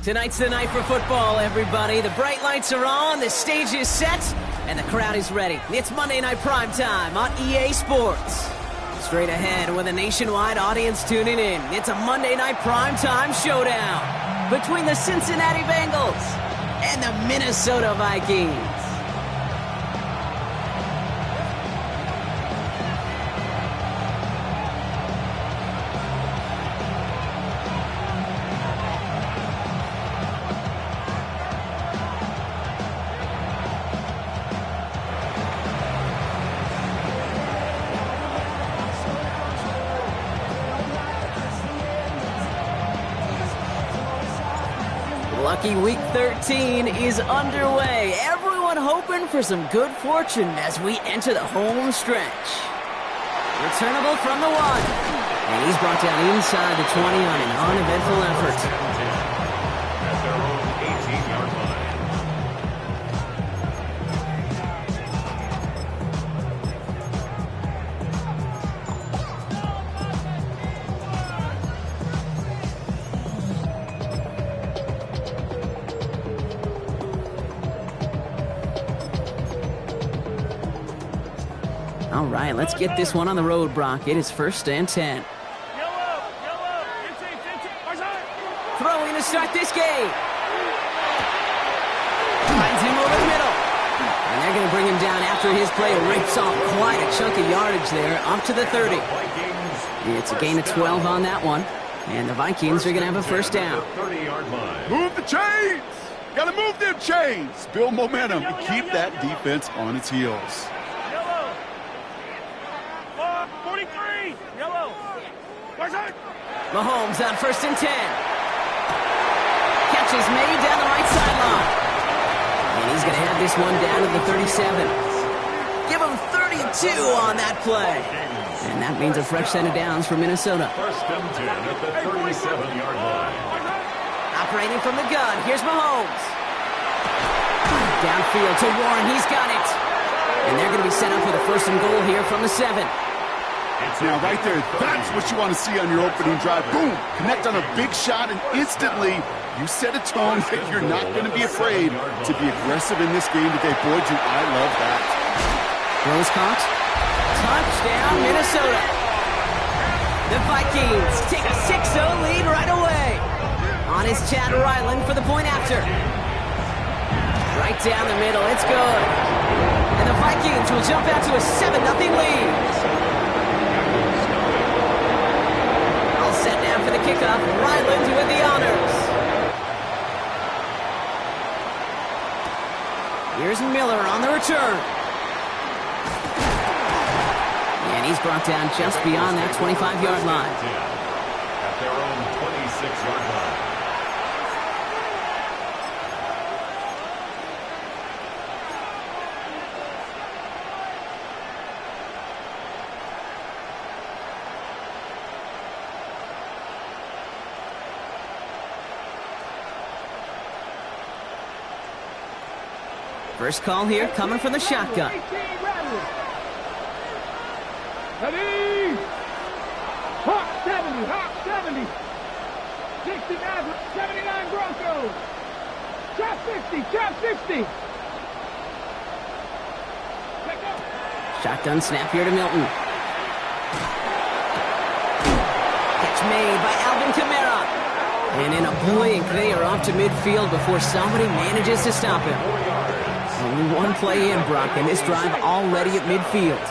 Tonight's the night for football, everybody. The bright lights are on, the stage is set, and the crowd is ready. It's Monday Night Primetime on EA Sports. Straight ahead with a nationwide audience tuning in, it's a Monday Night Primetime showdown between the Cincinnati Bengals and the Minnesota Vikings. Lucky Week 13 is underway. Everyone hoping for some good fortune as we enter the home stretch. Returnable from the 1. And he's brought down inside the 20 on an uneventful effort. At their own 18-yard line. All right, let's get this one on the road, Brock. It is 1st and 10. Throwing to start this game. Finds him over the middle. And they're going to bring him down after his play rips off quite a chunk of yardage there, up to the 30. It's a gain of 12 on that one. And the Vikings are going to have a first down. Move the chains! Gotta move them chains! Build momentum and keep that defense on its heels. Mahomes on 1st and 10. Catch is made down the right sideline. And he's going to have this one down to the 37. Give him 32 on that play. And that means a fresh set of downs for Minnesota. 1st and 10 at the 37-yard line. Operating from the gun, here's Mahomes. Downfield to Warren, he's got it. And they're going to be set up with a 1st and goal here from the 7. Now, right there, that's what you want to see on your opening drive. Boom! Connect on a big shot, and instantly you set a tone that you're not going to be afraid to be aggressive in this game today. Boy, do I love that. Throws caught. Touchdown, Minnesota. The Vikings take a 6-0 lead right away. On is Chad Ryland for the point after. Right down the middle, it's good. And the Vikings will jump out to a 7-0 lead. Set down for the kickoff. Ryland with the honors. Here's Miller on the return. And he's brought down just beyond that 25-yard line. At their own 26-yard line. First call here coming from the shotgun. Ready? Hawk 70, Hawk 70. 69, 79 Broncos. Chop 60, chop 60. Shotgun snap here to Milton. Catch made by Alvin Kamara. And in a blink, they are off to midfield before somebody manages to stop him. Only one play in, Brock, and this drive already at midfield.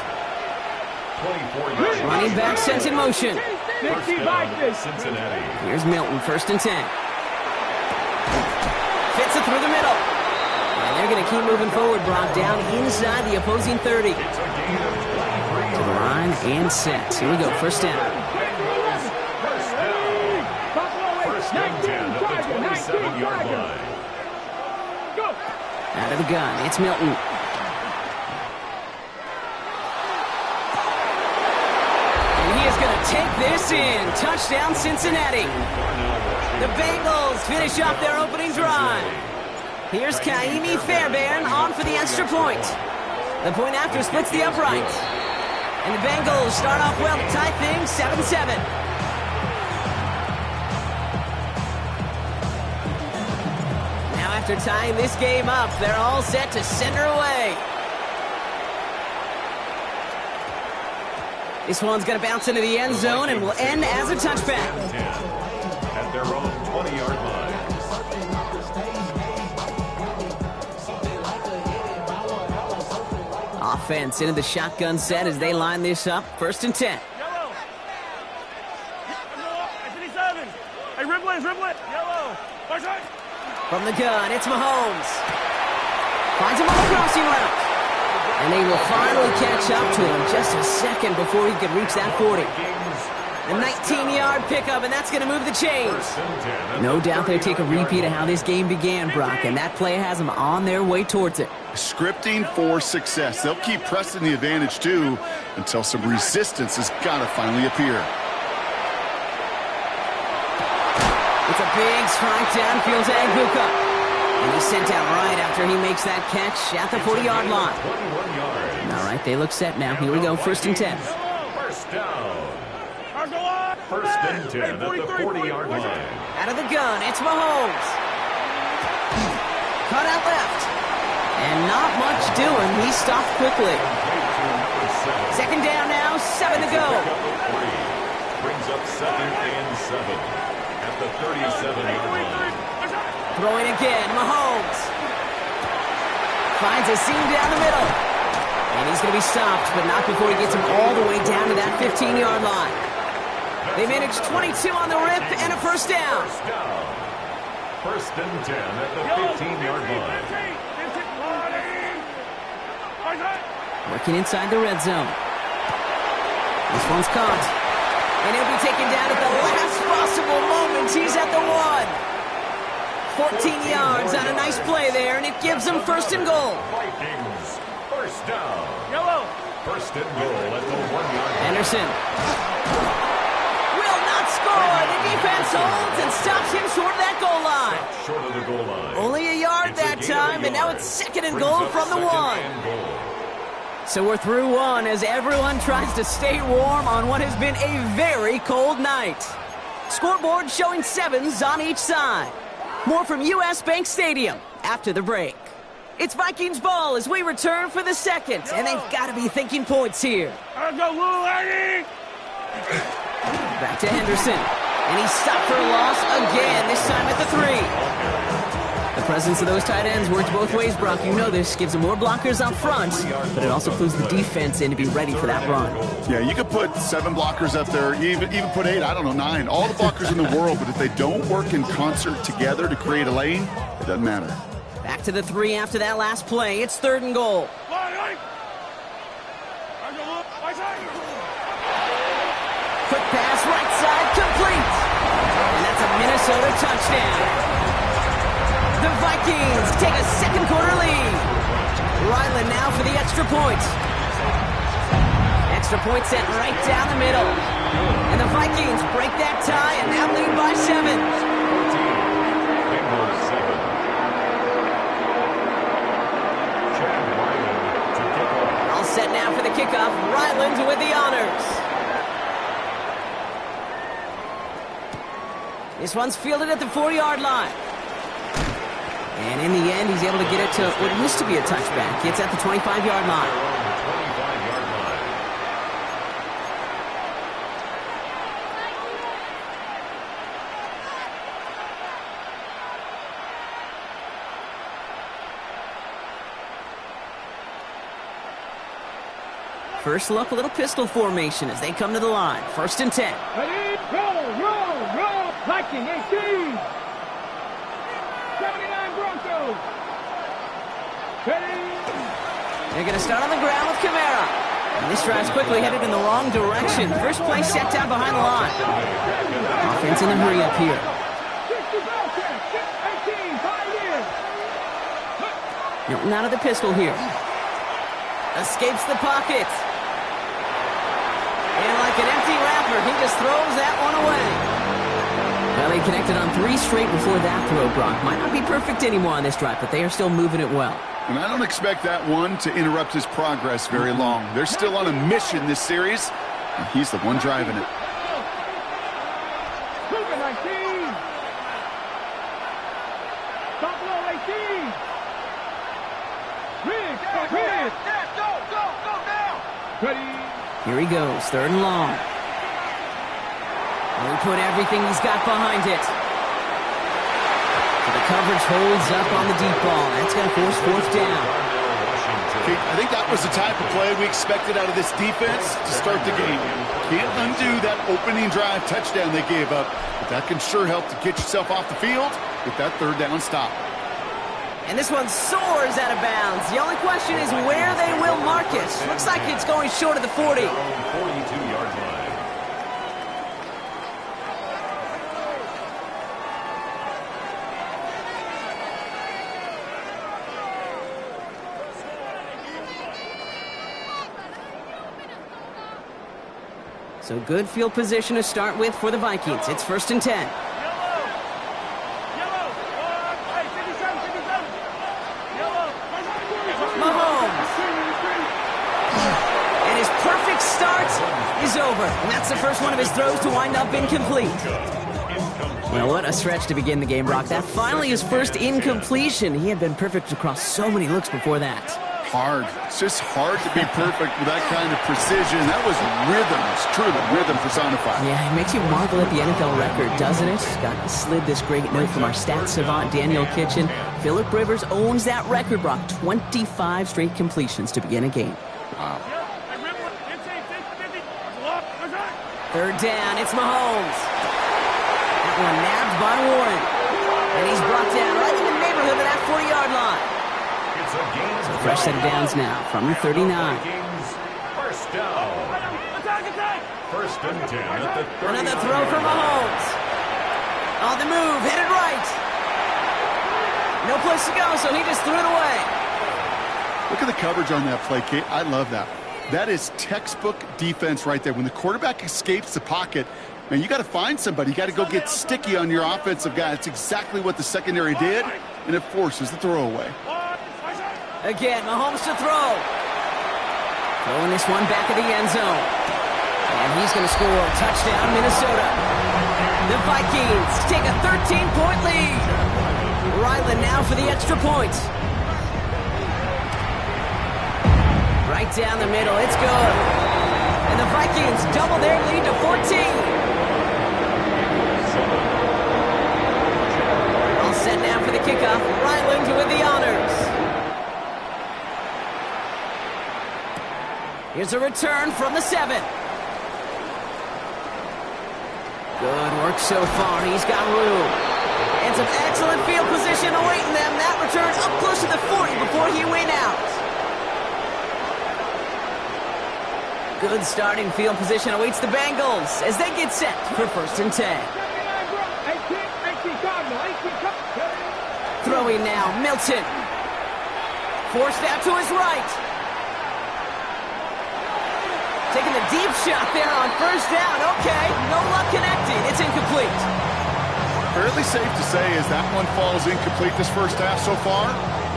Running back sent in motion. Cincinnati. Here's Milton, 1st and 10. Fits it through the middle. And they're going to keep moving forward, Brock, down inside the opposing 30. To the line and set. Here we go, 1st down. 1st and 10 at the 27-yard line. Out of the gun, it's Milton. And he is going to take this in. Touchdown, Cincinnati. The Bengals finish off their opening drive. Here's Kaimi Fairbairn on for the extra point. The point after splits the upright. And the Bengals start off well to tie things 7-7. after tying this game up. They're all set to send her away. This one's going to bounce into the end zone and will end as a touchback. At their own 20-yard line. Offense into the shotgun set as they line this up. 1st and 10. Yellow. Hey, Riblet, yellow. From the gun, it's Mahomes. Finds him on the crossing route. And they will finally catch up to him just a second before he could reach that 40. A 19-yard pickup, and that's going to move the chains. No doubt they take a repeat of how this game began, Brock, and that play has them on their way towards it. Scripting for success. They'll keep pressing the advantage, too, until some resistance has got to finally appear. It's a big strike downfield to Aguka. And he's sent out right after he makes that catch at the 40-yard line. All right, they look set now. Here we go, 1st and 10. First down. 1st and 10 at the 40-yard line. Out of the gun, it's Mahomes. Cut out left. And not much doing. He stopped quickly. 2nd down now, 7 to go. Brings up 2nd and 7 at the 37-yard line. Throwing again, Mahomes. Finds a seam down the middle. And he's going to be stopped, but not before he gets him all the way down to that 15-yard line. They managed 22 on the rip and a 1st down. 1st and 10 at the 15-yard line. Working inside the red zone. This one's caught. And he'll be taken down at the last possible moment. He's at the 1. 14 yards on a nice play there, and it gives them 1st and goal. Vikings, 1st down. Yellow. 1st and goal at the 1-yard line. Anderson will not score. The defense holds and stops him short of that goal line. Short of the goal line. Only a yard that time, and now it's 2nd and goal from the 1. So we're through 1 as everyone tries to stay warm on what has been a very cold night. Scoreboard showing 7s on each side. More from US Bank Stadium after the break. It's Vikings ball as we return for the 2nd, and they've got to be thinking points here. Let's go, little lady! Back to Henderson, and he's stopped for a loss again, this time at the 3. The presence of those tight ends works both ways, Brock. You know this. Gives them more blockers up front, but it also clues the defense in to be ready for that run. Yeah, you could put 7 blockers up there, even put 8, I don't know, 9. All the blockers in the world, but if they don't work in concert together to create a lane, it doesn't matter. Back to the 3 after that last play. It's 3rd and goal. Quick pass, right side, complete. And that's a Minnesota touchdown. The Vikings take a 2nd quarter lead. Ryland now for the extra point. Extra point set right down the middle. And the Vikings break that tie and now lead by 7. All set now for the kickoff. Ryland with the honors. This one's fielded at the 4-yard line. And in the end, he's able to get it to what used to be a touchback. It's at the 25-yard line. First look, a little pistol formation as they come to the line. 1st and 10. Ready, roll, Viking 18. 79 Broncos. Ready. They're going to start on the ground with Kamara. And this drive's quickly headed in the wrong direction. First play set down behind the line. Offense in the hurry up here. 60 Hilton out of the pistol here. Escapes the pocket. And like an empty wrapper, he just throws that one away. Well, they connected on 3 straight before that throw, Brock. Might not be perfect anymore on this drive, but they are still moving it well. And I don't expect that one to interrupt his progress very long. They're still on a mission this series, and he's the one driving it. Cougar 19. Buffalo 18. Ready. Here he goes, 3rd and long. He'll put everything he's got behind it. So the coverage holds up on the deep ball. That's going to force 4th down. Okay, I think that was the type of play we expected out of this defense to start the game. Can't undo that opening drive touchdown they gave up, but that can sure help to get yourself off the field with that 3rd down stop. And this one soars out of bounds. The only question is where they will mark it. Looks like it's going short of the 40. 42-yard line. So good field position to start with for the Vikings. It's 1st and 10. Yellow. Hey, 57, 57. Yellow. Mahomes. And his perfect start is over. And that's the first one of his throws to wind up incomplete. Well, what a stretch to begin the game, Brock. That finally his first incompletion. He had been perfect across so many looks before that. Hard. It's just hard to be perfect with that kind of precision. That was rhythm. It's truly rhythm personified. Yeah, it makes you marvel at the NFL record, doesn't it? Got slid this great note from our stats savant, Daniel Kitchen. Phillip Rivers owns that record, Brock. 25 straight completions to begin a game. Wow. 3rd down, it's Mahomes. That one nabbed by Warren. And he's brought down right in the neighborhood of that 40-yard line. It's a gain of So fresh set of downs now from the 39. First down. First and 10 at the 30. Another throw for Mahomes. On the move, headed right. No place to go, so he just threw it away. Look at the coverage on that play, Kate. I love that. That is textbook defense right there. When the quarterback escapes the pocket, man, you got to find somebody. You got to go get sticky on your offensive guy. That's exactly what the secondary did, and it forces the throwaway. Again, Mahomes to throw. Throwing this one back of the end zone. And he's going to score. Touchdown, Minnesota. The Vikings take a 13-point lead. Ryland now for the extra point. Right down the middle. It's good. And the Vikings double their lead to 14. All set now for the kickoff. Ryland with the honors. Here's a return from the 7. Good work so far. He's got room. And some excellent field position awaiting them. That return up close to the 40 before he went out. Good starting field position awaits the Bengals as they get set for 1st and 10. Throwing now, Milton. Forced out to his right. Taking the deep shot there on 1st down. Okay, no luck connecting. It's incomplete. Fairly safe to say as that one falls incomplete this first half so far,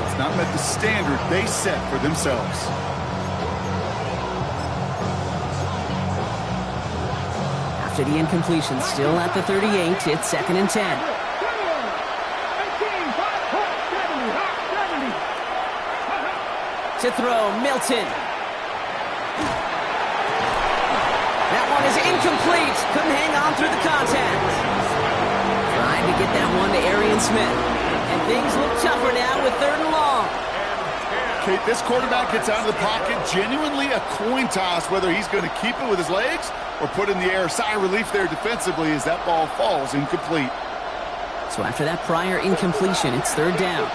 it's not met the standard they set for themselves. After the incompletion, still at the 38, it's 2nd and 10. To throw, Milton. That one is incomplete. Couldn't hang on through the contact. Trying to get that one to Arian Smith. And things look tougher now with 3rd and long. Kate, this quarterback gets out of the pocket, genuinely a coin toss whether he's going to keep it with his legs or put in the air. Sigh of relief there defensively as that ball falls incomplete. So after that prior incompletion, it's 3rd down.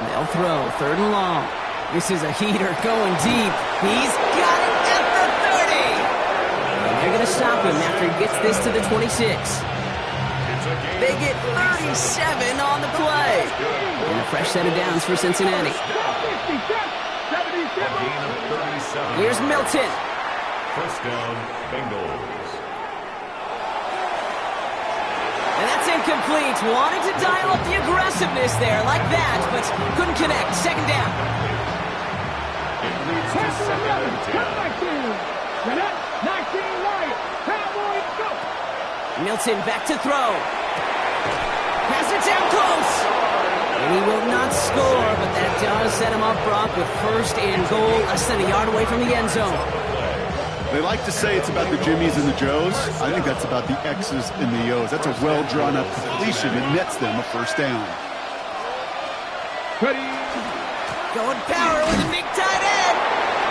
They'll throw 3rd and long. This is a heater going deep. He's got it at the 30. And they're going to stop him after he gets this to the 26. They get 37 on the play. And a fresh set of downs for Cincinnati. Here's Milton. First down, Bengals. And that's incomplete. Wanted to dial up the aggressiveness there like that, but couldn't connect. 2nd down. It leads to 2nd and 10. Milton back to throw. Pass it down close. And he will not score, but that does set him up, Brock, with first and goal, less than a yard away from the end zone. They like to say it's about the Jimmies and the Joes. I think that's about the X's and the O's. That's a well-drawn-up completion that nets them a first down. Ready. Going power with a big tight end.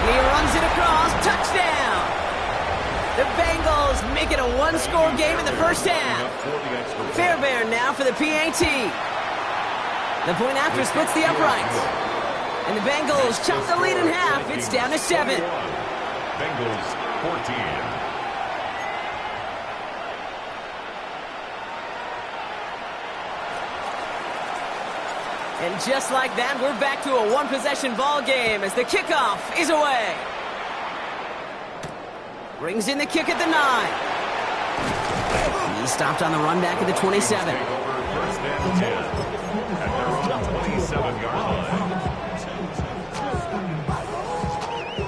He runs it across. Touchdown. The Bengals make it a one-score game in the first half. Fairbairn now for the PAT. The point after splits the uprights. And the Bengals chop the lead in half. It's down to 7. Bengals 14. And just like that, we're back to a one-possession ball game as the kickoff is away. Brings in the kick at the 9. He stopped on the run back at the 27. Take over first and 10 at their own 27-yard line.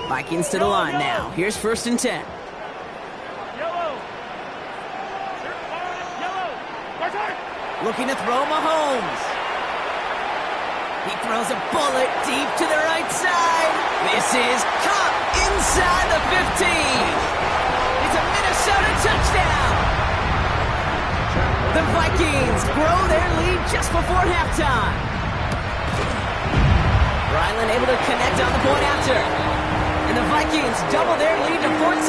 Vikings to the line now. Here's first and 10. Yellow. Yellow. Looking to throw Mahomes. He throws a bullet deep to the right side. This is caught inside the 15. It's a Minnesota touchdown. The Vikings grow their lead just before halftime. Ryland able to connect on the point after. And the Vikings double their lead to 14.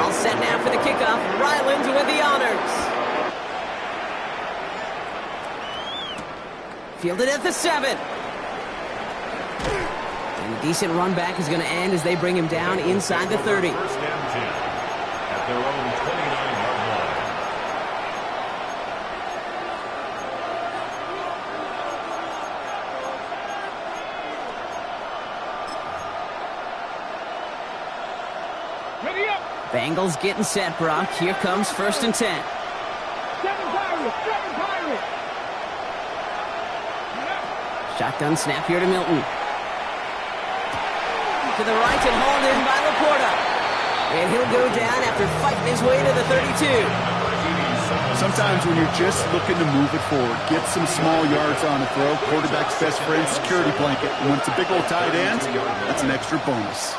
All set now for the kickoff. Ryland with the honors. Fielded at the 7. And a decent run back is going to end as they bring him down inside the 30. First and 10 at their own 29-yard line. Ready up. Bengals getting set, Brock. Here comes first and 10. 7 Pirates. 7 Pirates. Shotgun snap here to Milton. To the right and hauled in by Laporta. And he'll go down after fighting his way to the 32. Sometimes when you're just looking to move it forward, get some small yards on a throw, quarterback's best friend, security blanket. And when it's a big old tight end, that's an extra bonus.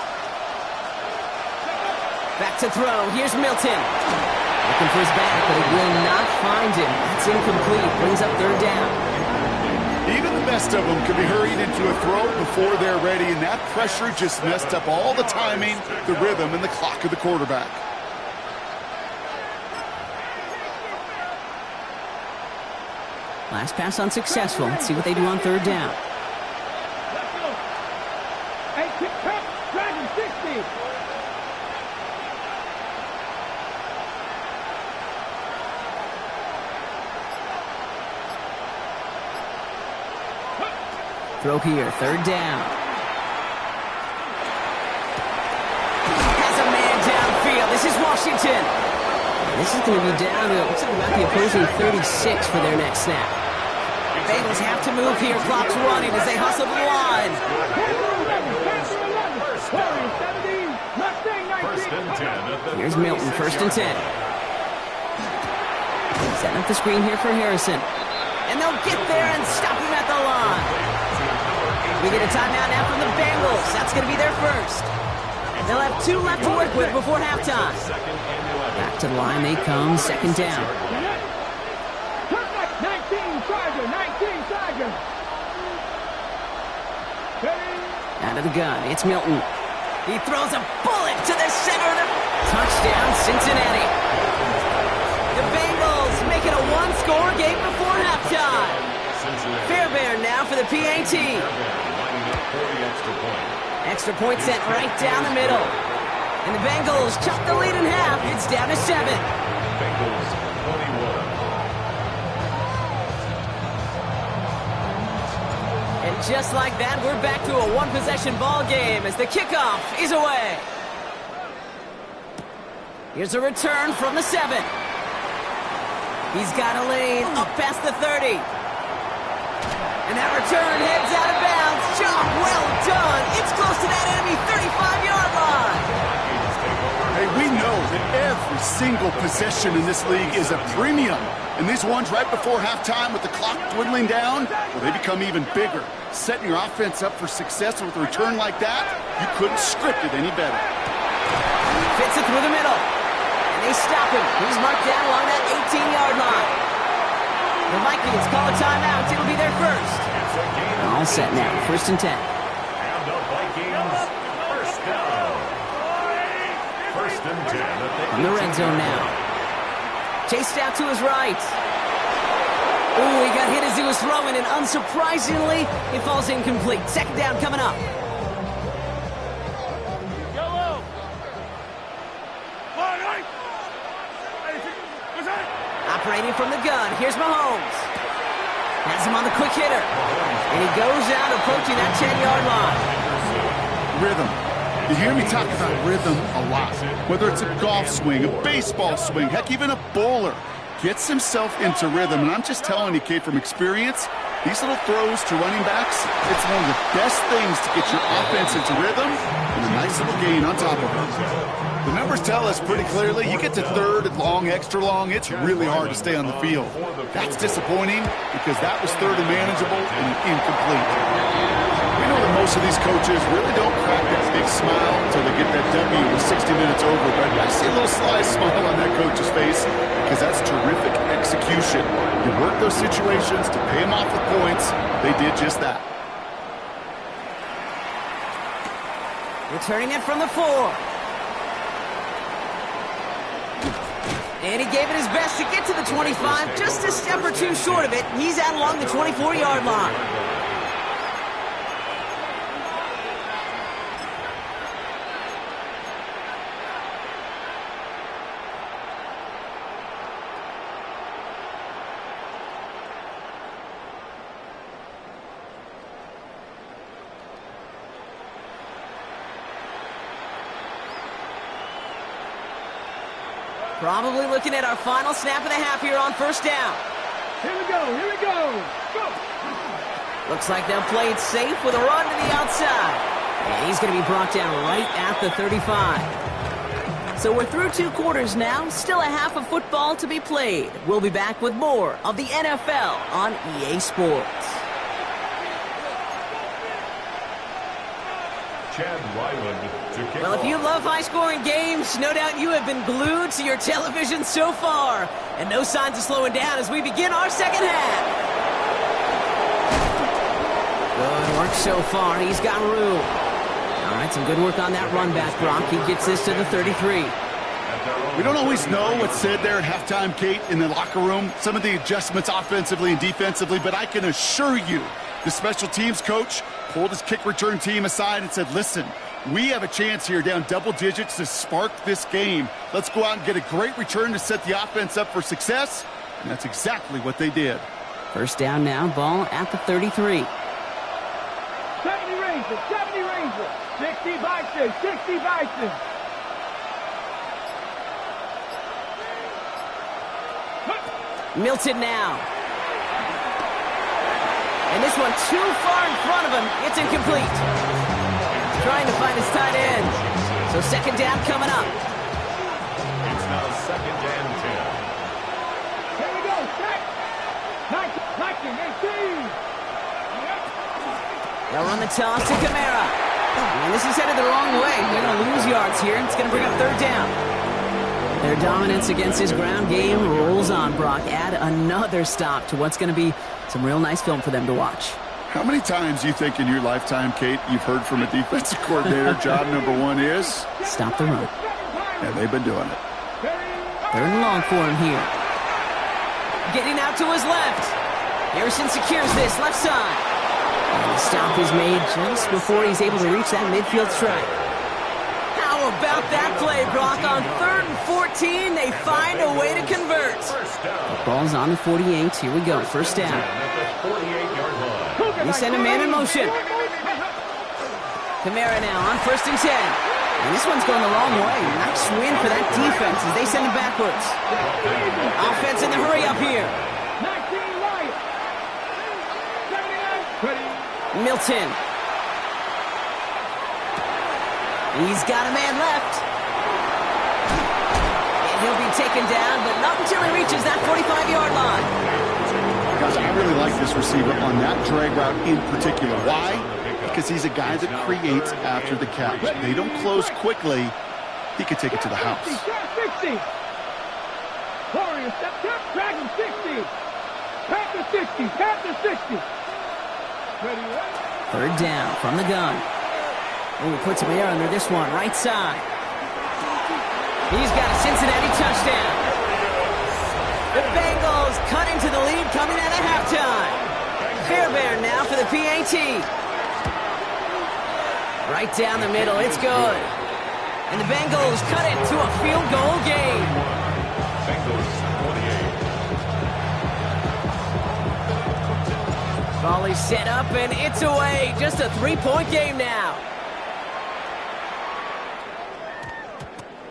Back to throw. Here's Milton. Looking for his back, but he will not find him. That's incomplete. Brings up third down. Even the best of them can be hurried into a throw before they're ready, and that pressure just messed up all the timing, the rhythm, and the clock of the quarterback. Last pass unsuccessful. Let's see what they do on third down. Let's go. Hey, kick cut. Dragon 60. Throw here, third down. Has a man downfield. This is Washington. This is going to be down to, looks like about the opposing 36 for their next snap. Bengals have to move here. Clock's running as they hustle to the line. First and 10. Here's Milton, first and 10. Setting up the screen here for Harrison. And they'll get there and stop him at the line. We get a timeout now from the Bengals. That's going to be their first. And they'll have 2 left to work with before halftime. Back to the line they come, second down. 19 Charger, 19 Charger. Out of the gun, it's Milton. He throws a bullet to the center of the touchdown, Cincinnati. The Bengals make it a one-score game before halftime. Fairbairn now for the PAT. Extra point sent right down the middle. And the Bengals chop the lead in half. It's down to 7. Bengals 21. And just like that, we're back to a one-possession ball game as the kickoff is away. Here's a return from the 7. He's got a lane up past the 30. And that return heads out of bounds. Job well done. It's close to that enemy 35-yard line. Hey, we know that every Every single possession in this league is a premium. And these ones right before halftime with the clock dwindling down, well, they become even bigger. Setting your offense up for success with a return like that, you couldn't script it any better. Fits it through the middle. And they stop him. He's marked down along that 18-yard line. The Vikings call a timeout. It'll be their first. All set now. 1st and 10. And the Vikings, first down. 1st and 10. In the red zone now. Chased out to his right. Ooh, he got hit as he was throwing, and unsurprisingly, it falls incomplete. 2nd down coming up. Yellow. Operating from the gun, here's Mahomes. Has him on the quick hitter. And he goes out approaching that 10-yard line. Rhythm. You hear me talk about rhythm a lot. Whether it's a golf swing, a baseball swing, heck, even a bowler gets himself into rhythm. And I'm just telling you, Kate, from experience, these little throws to running backs, it's one of the best things to get your offense into rhythm and a nice little gain on top of it. The numbers tell us pretty clearly, you get to 3rd and long, extra long, it's really hard to stay on the field. That's disappointing because that was 3rd and manageable and incomplete. We know that most of these coaches really don't crack that big smile until they get that W with 60 minutes over, but I see a little sly smile on that coach's face because that's terrific execution. You work those situations to pay them off with points. They did just that. Returning it from the 4. And he gave it his best to get to the 25, just a step or two short of it. He's out along the 24-yard line. Probably looking at our final snap of the half here on 1st down. Here we go, here we go. Go. Looks like they'll play it safe with a run to the outside. And he's going to be brought down right at the 35. So we're through 2 quarters now. Still a half of football to be played. We'll be back with more of the NFL on EA Sports. Chad Ryland to kick Well, if you love high-scoring games, no doubt you have been glued to your television so far. And no signs of slowing down as we begin our 2nd half. Good work so far. He's got room. All right, some good work on that run back, Brock. He gets this to the 33. We don't always know what's said there at halftime, Kate, in the locker room. Some of the adjustments offensively and defensively, but I can assure you the special teams coach pulled his kick return team aside and said, listen, we have a chance here down double digits to spark this game. Let's go out and get a great return to set the offense up for success. And that's exactly what they did. 1st down now, ball at the 33. 70 Rangers, 70 Rangers. 60 Vikings, 60 Vikings. Milton now. And this one too far in front of him. It's incomplete. Trying to find his tight end. So 2nd down coming up. It's now 2nd and 10. Here we go, set. 19, 18. They'll run the toss to Kamara. And this is headed the wrong way. They're going to lose yards here. It's going to bring up 3rd down. Their dominance against his ground game rolls on, Brock. Add another stop to what's going to be some real nice film for them to watch. How many times do you think in your lifetime, Kate, you've heard from a defensive coordinator, job number 1 is? Stop the run. And they've been doing it. 3rd and long for him here. Getting out to his left. Harrison secures this left side. And the stop is made just before he's able to reach that midfield strike. How about that play, Brock? On 3rd and 14, they find a way to convert. The ball's on the 48. Here we go. 1st down. They send a man in motion. Kamara now on 1st and 10. And this one's going the wrong way. Nice win for that defense as they send it backwards. Offense in the hurry up here. 19 right. 79. Milton. He's got a man left. And He'll be taken down, but not until he reaches that 45-yard line. Gosh, I really like this receiver on that drag route in particular. Why? Because he's a guy that creates after the catch. They don't close quickly. He could take it to the house. 60. Warrior, step, drag him, 60. Panther 60, Panther 60. Ready, right? Third down from the gun. Oh, puts some air under this one, right side. He's got a Cincinnati touchdown. The Bengals cut into the lead coming out of halftime. Fairbairn now for the PAT. Right down the middle, it's good. And the Bengals cut it to a field goal game. Bengals 28. Volley set up and it's away. Just a 3-point game now.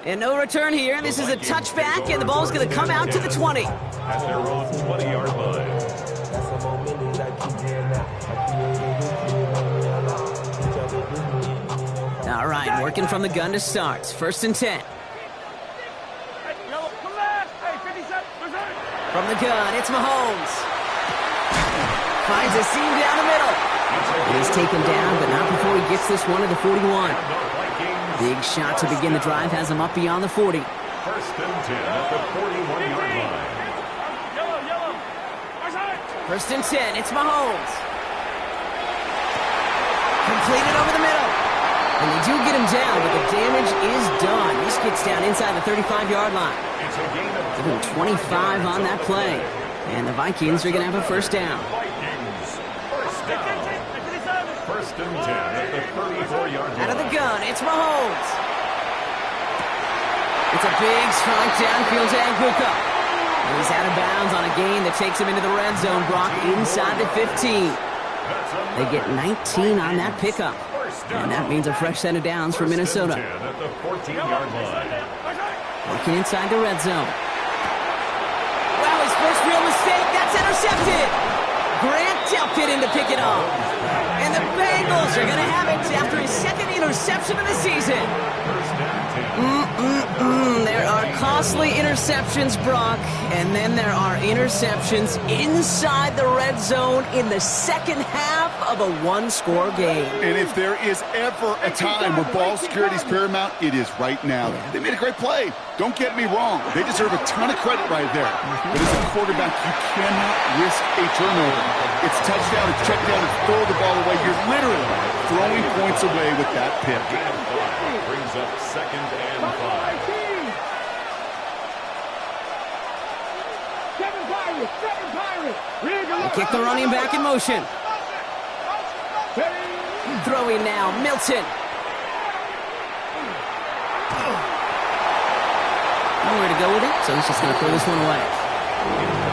And no return here. This is a touchback, and the ball's going to come out to the 20. At their own 20-yard line. All right, working from the gun to start. First and 10. From the gun, it's Mahomes. Finds a seam down the middle. It is taken down, but not before he gets this one to the 41. Big shot to begin the drive has him up beyond the 40. First and 10 at the 41-yard line. First and 10, it's Mahomes. Completed over the middle. And they do get him down, but the damage is done. He gets down inside the 35-yard line. It's a gain of Give him 25 on that play. And the Vikings are going to have a first down. Vikings. First down. First and 10 at the 34-yard line. Out of the gun, it's Mahomes. It's a big strike downfield to Anguka. And he's out of bounds on a gain that takes him into the red zone, Brock, inside the 15. They get 19 on that pickup. And that means a fresh set of downs for Minnesota. At the 14-yard line. Working inside the red zone. Well, his first real mistake, that's intercepted. Grant Delpit in to pick it off. And the Bengals are going to have it after his second interception of the season. There are costly interceptions, Brock, and then there are interceptions inside the red zone in the second half of a one-score game. And if there is ever a time where ball security is paramount, it is right now. They made a great play. Don't get me wrong. They deserve a ton of credit right there. But as a quarterback, you cannot risk a turnover. It's touchdown, it's check down, it's throw the ball away. You're literally throwing points away with that pick. Brings up second and 5. They kick the running back in motion. Throwing now, Milton. Nowhere to go with it, so he's just going to throw this one away.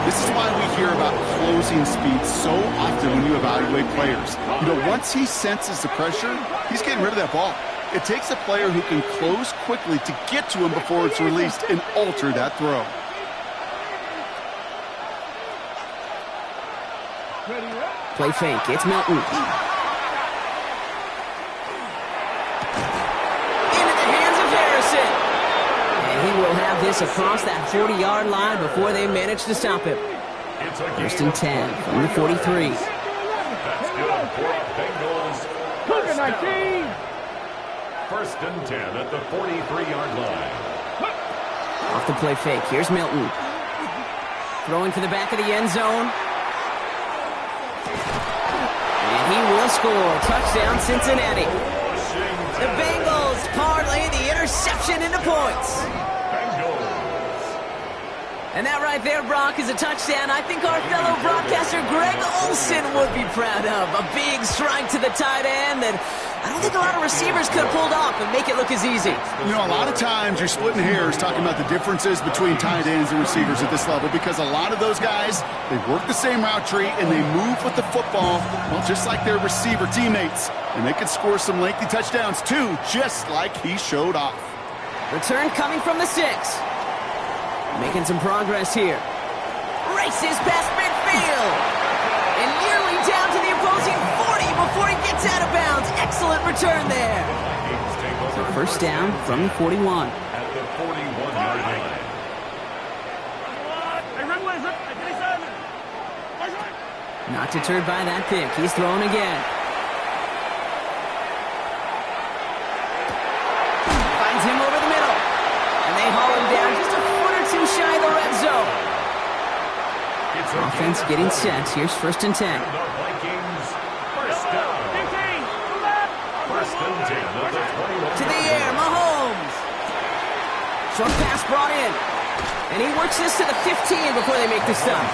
This is why we hear about closing speed so often when you evaluate players. You know, once he senses the pressure, he's getting rid of that ball. It takes a player who can close quickly to get to him before it's released and alter that throw. Play fake, it's Milton. Into the hands of Harrison. And he will have this across that 40-yard line before they manage to stop him. First and 10 from the 43. That's good for Bengals. First down. First and 10 at the 43-yard line. Off the play fake, here's Milton. Throwing for the back of the end zone. And he will score. Touchdown, Cincinnati. The Bengals parlay the interception into points. And that right there, Brock, is a touchdown I think our fellow broadcaster Greg Olsen would be proud of. A big strike to the tight end that I don't think a lot of receivers could have pulled off and make it look as easy. You know, a lot of times you're splitting hairs talking about the differences between tight ends and receivers at this level because a lot of those guys, they work the same route tree and they move with the football, well, just like their receiver teammates. And they can score some lengthy touchdowns too, just like he showed off. Return coming from the 6. Making some progress here. Races past midfield. And nearly down to the opposing 40 before he gets out of bounds. Excellent return there. So first down from the 41. At the 41-yard line. Not deterred by that pick. He's throwing again. Finds him over the middle. And they haul him down just a foot or two shy of the red zone. Offense getting set. Here's 1st and 10. The Vikings, first down. First and 10 at the 21. To the air, Mahomes. Short pass brought in. And he works this to the 15 before they make the stop.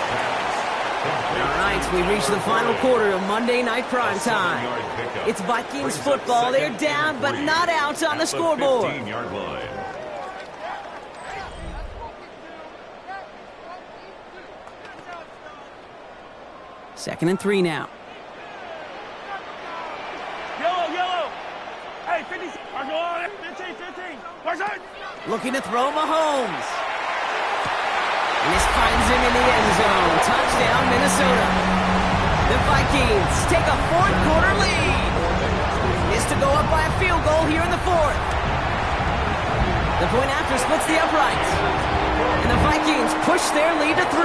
All right, we reach the final quarter of Monday Night Prime Time. It's Vikings football. They're down, but not out on the scoreboard. 15-yard line. Second and 3 now. Yellow. Hey, 50. 15. Looking to throw Mahomes. And this finds him in the end zone. Touchdown, Minnesota. The Vikings take a fourth-quarter lead. Is to go up by a field goal here in the fourth. The point after splits the uprights. And the Vikings push their lead to 3.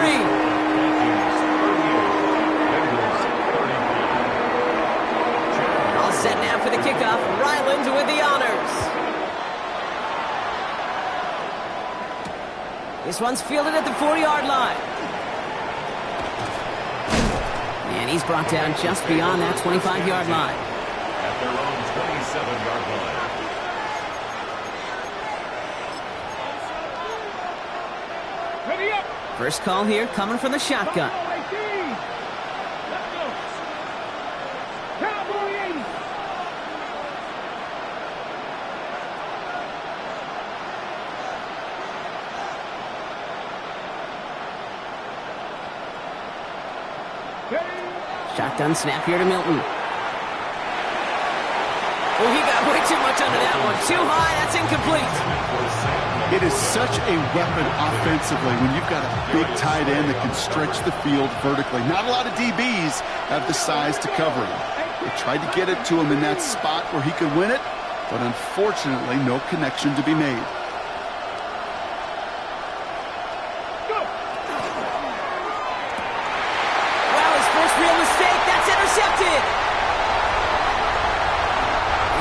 All set now for the kickoff. Ryland with the honors. This one's fielded at the 40-yard line. And he's brought down just beyond that 25-yard line. At their own 27-yard line. Ready up. First call here coming from the shotgun. Cowboy 80. Shotgun snap here to Milton. Oh, he got way too much under that one. Too high, that's incomplete. It is such a weapon offensively when you've got a big tight end that can stretch the field vertically. Not a lot of DBs have the size to cover him. They tried to get it to him in that spot where he could win it, but unfortunately, no connection to be made. Wow, his first real mistake. That's intercepted.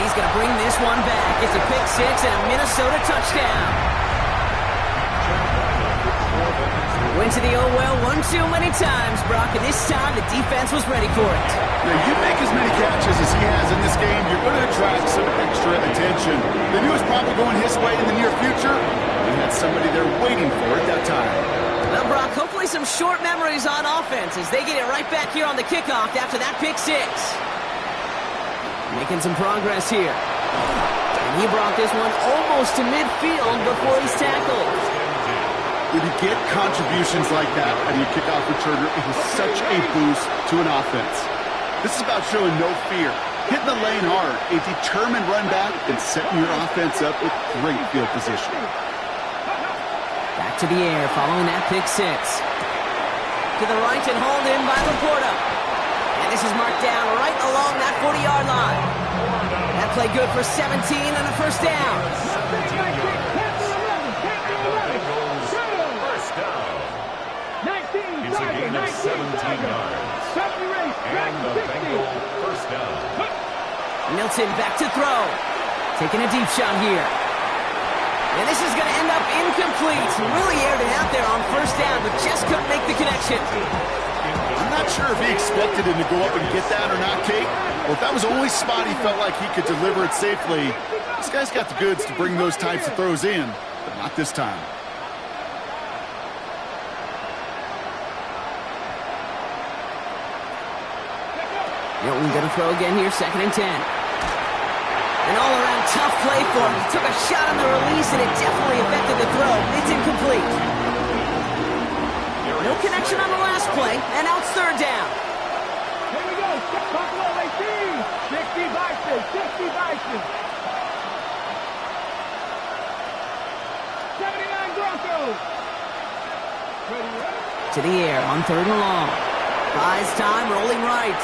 He's going to bring this one back. It's a pick six and a Minnesota touchdown. Went to the oh well one too many times, Brock, and this time the defense was ready for it. Now, you make as many catches as he has in this game, you're going to attract some extra attention. They knew it was probably going his way in the near future. They had somebody there waiting for it that time. Well, Brock, hopefully some short memories on offense as they get it right back here on the kickoff after that pick six. Making some progress here. And he brought this one almost to midfield before he's tackled. When you get contributions like that out of your kickoff returner, it is such a boost to an offense. This is about showing no fear, hitting the lane hard, a determined run back, and setting your offense up with great field position. Back to the air following that pick six. To the right and hauled in by Laporta. And this is marked down right along that 40-yard line. That play good for 17 and a first down. It's a gain of 17 yards. And the Bengal first down. Milton back to throw. Taking a deep shot here. And this is going to end up incomplete. Really aired it out there on first down, but just couldn't make the connection. I'm not sure if he expected him to go up and get that or not, Kate. Or if that was the only spot he felt like he could deliver it safely. This guy's got the goods to bring those types of throws in, but not this time. Milton going to throw again here, second and 10. An all-around tough play for him. He took a shot on the release, and it definitely affected the throw. It's incomplete. No connection on the last play, and now it's third down. Here we go. Buffalo 18. 60 Bison. 60 Bison. 79 Broncos. Ready? To the air on third and long. Buys time, rolling right.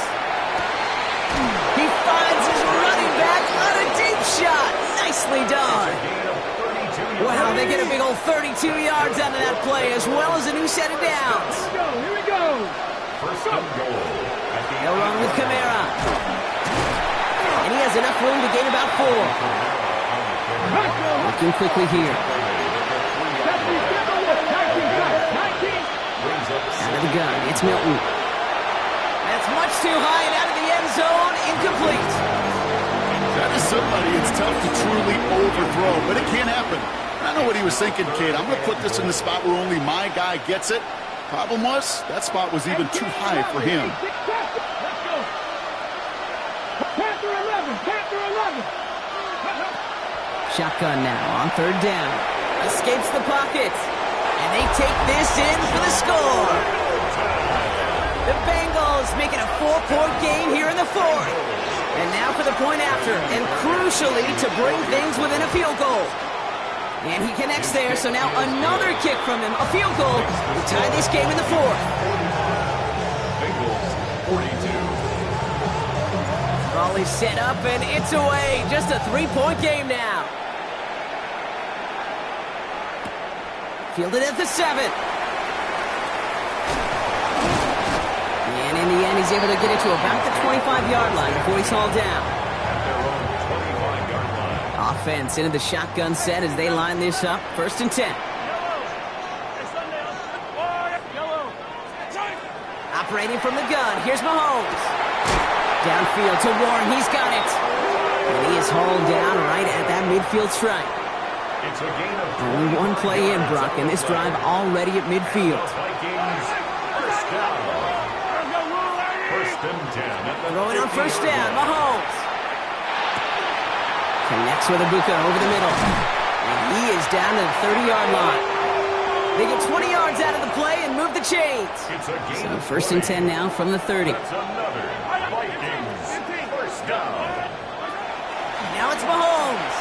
He finds his running back on a deep shot. Nicely done. Wow, they get a big old 32 yards out of that play, as well as a new set of downs. Here we go. First and goal. They'll run with Kamara. And he has enough room to gain about 4. Looking quickly here. Out of the gun, it's Milton. That's much too high and out of the end zone. Incomplete. That is somebody it's tough to truly overthrow, but it can't happen. I know what he was thinking, kid. I'm going to put this in the spot where only my guy gets it. Problem was, that spot was even too high for him. Shotgun now on 3rd down. Escapes the pocket. And they take this in for the score. The Bengals make it a 4-point game here in the 4th. And now for the point after, and crucially to bring things within a field goal. And he connects there, so now another kick from him, a field goal, to tie this game in the 4th. Bengals 42. Ball is set up, and it's away. Just a 3-point game now. Fielded at the 7. And in the end, he's able to get it to about the 25-yard line before he's hauled down. At their own 25-yard line. Offense into the shotgun set as they line this up. 1st and 10. Operating from the gun, here's Mahomes. Downfield to Warren, he's got it. And he is hauled down right at that midfield stripe. It's a gain of Only one play in, Brock, and this drive already at midfield. Vikings, 1st down. 1st and 10 at the Throwing on 1st 50-yard down, line. Mahomes. Connects with Ibuka over the middle. And he is down to the 30-yard line. They get 20 yards out of the play and move the chains. It's a gain So of 1st and 10 now from the 30. That's another Vikings 1st down. Now it's Mahomes.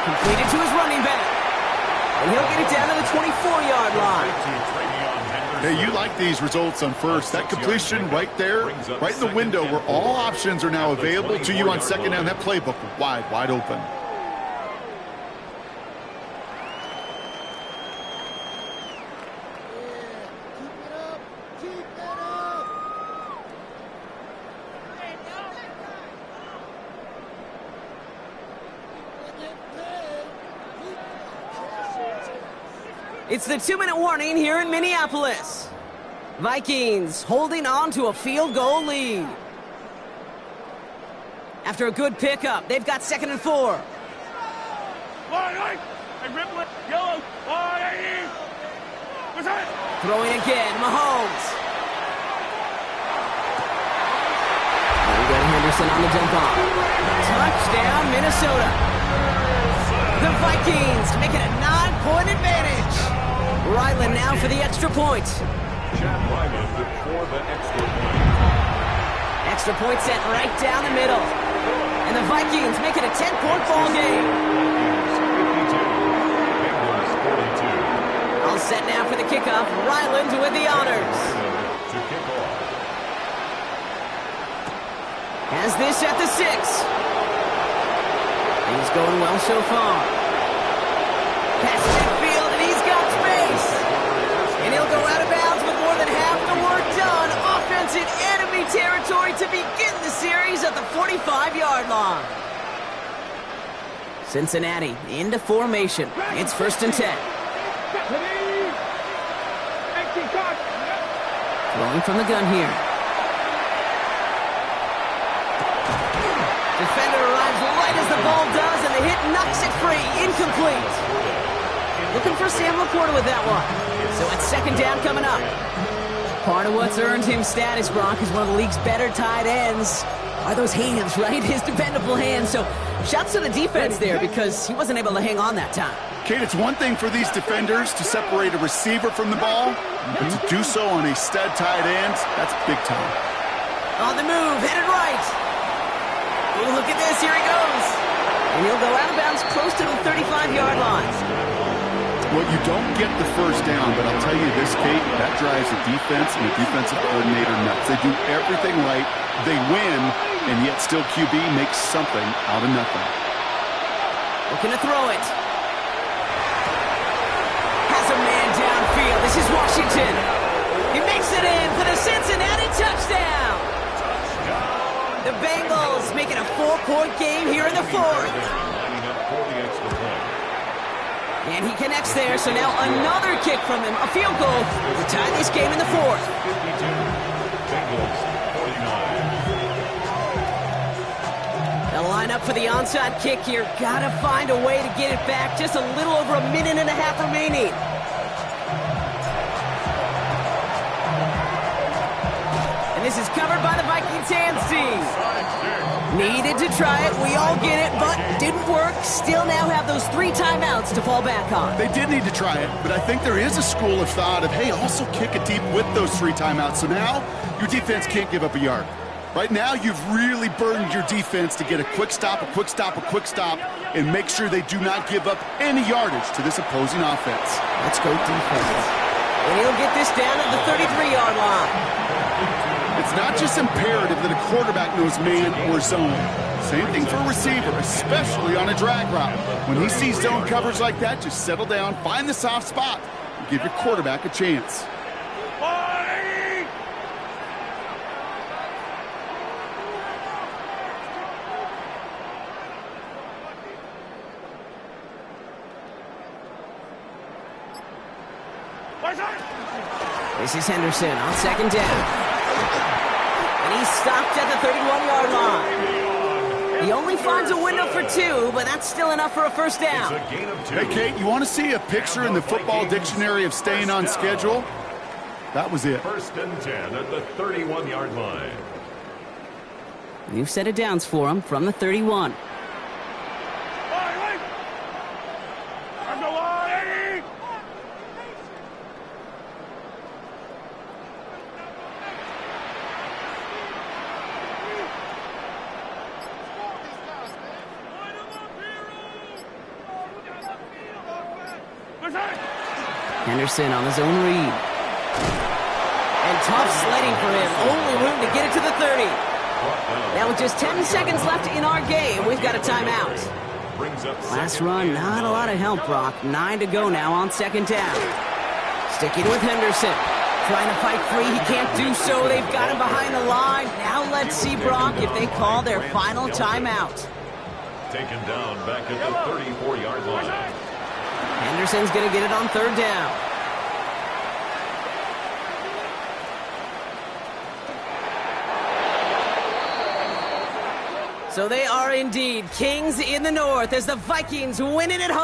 Completed to his running back. And he'll get it down to the 24-yard line. Hey, you like these results on 1st. That completion right there, right in the window where all options are now available to you on 2nd down. That playbook wide open. It's the 2-minute warning here in Minneapolis. Vikings holding on to a field goal lead. After a good pickup, they've got 2nd and 4. Throwing again, Mahomes. And we got Henderson on the dump off. Touchdown, Minnesota. The Vikings make it a 9-point advantage. Ryland now for the extra point. Chad Ryland for the extra point. Extra point sent right down the middle. And the Vikings make it a 10-point ball game. Bengals 42. All set now for the kickoff. Ryland with the honors. To kick off. Has this at the 6. Things going well so far. Pass midfield, and he's got space. And he'll go out of bounds with more than half the work done. Offense in enemy territory to begin the series at the 45-yard line. Cincinnati into formation. It's 1st and 10. Throwing from the gun here. Defender arrives right as the ball does, and the hit knocks it free. Incomplete. Looking for Sam Laporta with that one. So it's 2nd down coming up. Part of what's earned him status, Brock, is one of the league's better tight ends. Are those hands, right? His dependable hands. So shouts to the defense there because he wasn't able to hang on that time. Kate, it's one thing for these defenders to separate a receiver from the ball, but to do so on a stud tight end, that's big time. On the move, headed right. Ooh, look at this, here he goes. And he'll go out of bounds close to the 35-yard line. Well, you don't get the 1st down, but I'll tell you this, Kate, that drives the defense and the defensive coordinator nuts. They do everything right, they win, and yet still QB makes something out of nothing. Looking to throw it. Has a man downfield. This is Washington. He makes it in for the Cincinnati touchdown. Bengals, making a 4-point game here in the fourth. Lining up for the extra point. And he connects there, so now another kick from him, a field goal to tie this game in the fourth. 52. Bengals 49. They'll line up for the onside kick here. Gotta find a way to get it back. Just a little over a minute and a half remaining. And this is covered by the Vikings hands team. Needed to try it. We all get it, but didn't work. Still now have those 3 timeouts to fall back on. They did need to try it, but I think there is a school of thought of, hey, also kick it deep with those 3 timeouts. So now your defense can't give up a yard. Right now, you've really burdened your defense to get a quick stop, a quick stop, a quick stop, and make sure they do not give up any yardage to this opposing offense. Let's go defense. And he'll get this down at the 33-yard line. It's not just imperative that a quarterback knows man or zone. Same thing for a receiver, especially on a drag route. When he sees zone coverage like that, just settle down, find the soft spot, and give your quarterback a chance. This is Henderson on second down. And he's stopped at the 31-yard line. He only finds a window for 2, but that's still enough for a first down. Hey, Kate, you want to see a picture in the football dictionary of staying on schedule? That was it. First and 10 at the 31-yard line. New set of downs for him from the 31. Henderson on his own read. And tough sledding for him. Only room to get it to the 30. Now with just 10 seconds left in our game, we've got a timeout. Last run, not a lot of help, Brock. 9 to go now on second down. Sticking with Henderson. Trying to fight free. He can't do so. They've got him behind the line. Now let's see, Brock, if they call their final timeout. Taken down back at the 34-yard line. Henderson's going to get it on third down. So they are indeed kings in the north as the Vikings win it at home.